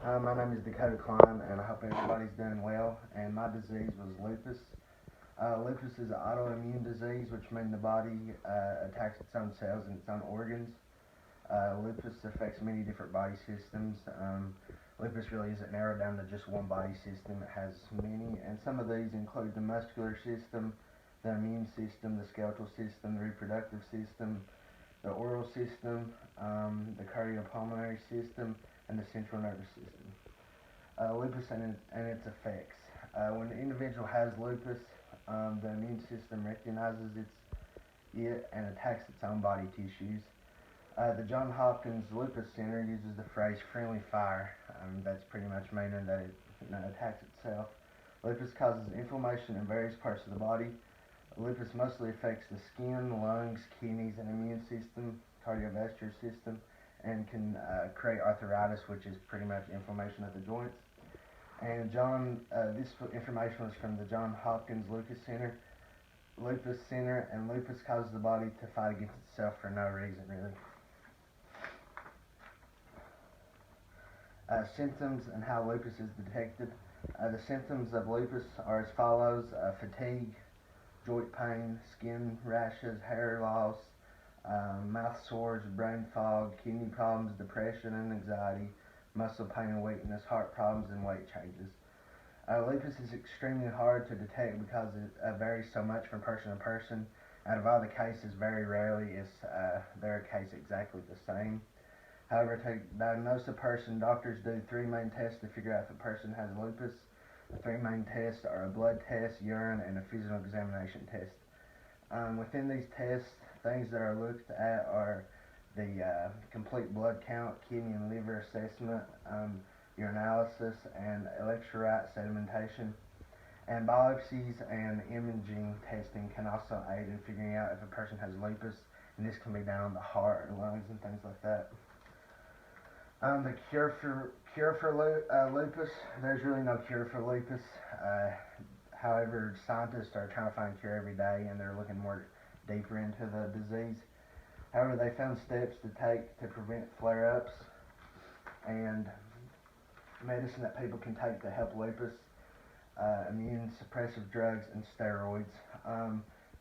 My name is Dakota Klein, and I hope everybody's doing well. And my disease was lupus. Lupus is an autoimmune disease, which means the body attacks its own cells and its own organs. Lupus affects many different body systems. Lupus really isn't narrowed down to just one body system. It has many, and some of these include the muscular system, the immune system, the skeletal system, the reproductive system, the oral system, the cardiopulmonary system, and the central nervous system. Lupus and its effects. When an individual has lupus, the immune system recognizes it and attacks its own body tissues. The Johns Hopkins Lupus Center uses the phrase friendly fire. That's pretty much meaning that it attacks itself. Lupus causes inflammation in various parts of the body. Lupus mostly affects the skin, lungs, kidneys, and immune system, cardiovascular system, and can create arthritis, which is pretty much inflammation of the joints. And this information was from the Johns Hopkins Lupus Center, and lupus causes the body to fight against itself for no reason, really. Symptoms and how lupus is detected. The symptoms of lupus are as follows: fatigue, joint pain, skin rashes, hair loss, mouth sores, brain fog, kidney problems, depression and anxiety, muscle pain and weakness, heart problems, and weight changes. Lupus is extremely hard to detect because it varies so much from person to person. Out of all the cases, very rarely is their case exactly the same. However, to diagnose a person, doctors do three main tests to figure out if a person has lupus. The three main tests are a blood test, urine, and a physical examination test. Within these tests, things that are looked at are the complete blood count, kidney and liver assessment, urinalysis, and electrolyte sedimentation. And biopsies and imaging testing can also aid in figuring out if a person has lupus, and this can be done on the heart or lungs and things like that. The cure for lupus. There's really no cure for lupus. However, scientists are trying to find a cure every day, and they're looking more deeper into the disease. However, they found steps to take to prevent flare-ups and medicine that people can take to help lupus. Immune suppressive drugs and steroids.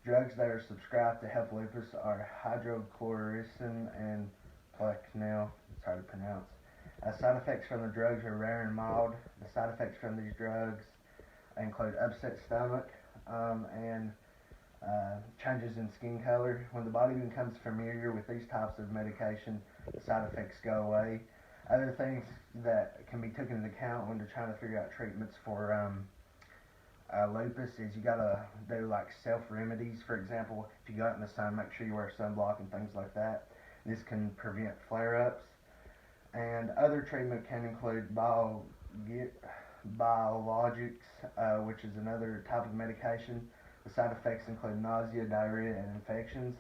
Drugs that are prescribed to help lupus are hydrochloroquine and Plaquenil. It's hard to pronounce. Side effects from the drugs are rare and mild. The side effects from these drugs include upset stomach and changes in skin color. When the body becomes familiar with these types of medication, the side effects go away. Other things that can be taken into account when they're trying to figure out treatments for lupus is you gotta do like self remedies. For example, if you go out in the sun, make sure you wear sunblock and things like that. This can prevent flare-ups. And other treatment can include biologics, which is another type of medication. The side effects include nausea, diarrhea, and infections.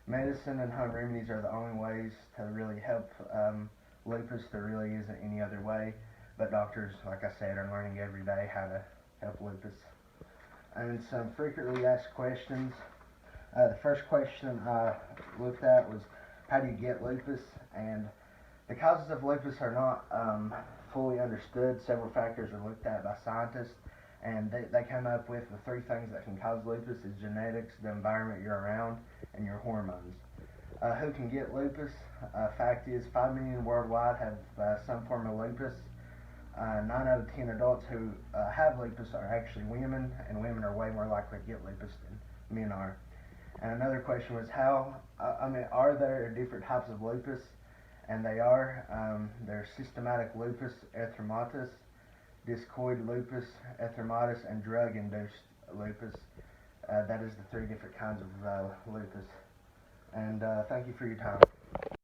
Medicine and home remedies are the only ways to really help lupus. There really isn't any other way. But doctors, like I said, are learning every day how to help lupus. And some frequently asked questions. The first question I looked at was, how do you get lupus? And the causes of lupus are not fully understood. Several factors are looked at by scientists, and they come up with the three things that can cause lupus is genetics, the environment you're around, and your hormones. Who can get lupus? Fact is, 5 million worldwide have some form of lupus. 9 out of 10 adults who have lupus are actually women, and women are way more likely to get lupus than men are. And another question was are there different types of lupus? And they are. There's systematic lupus erythematosus, discoid lupus erythematosus, and drug-induced lupus. That is the three different kinds of lupus. And thank you for your time.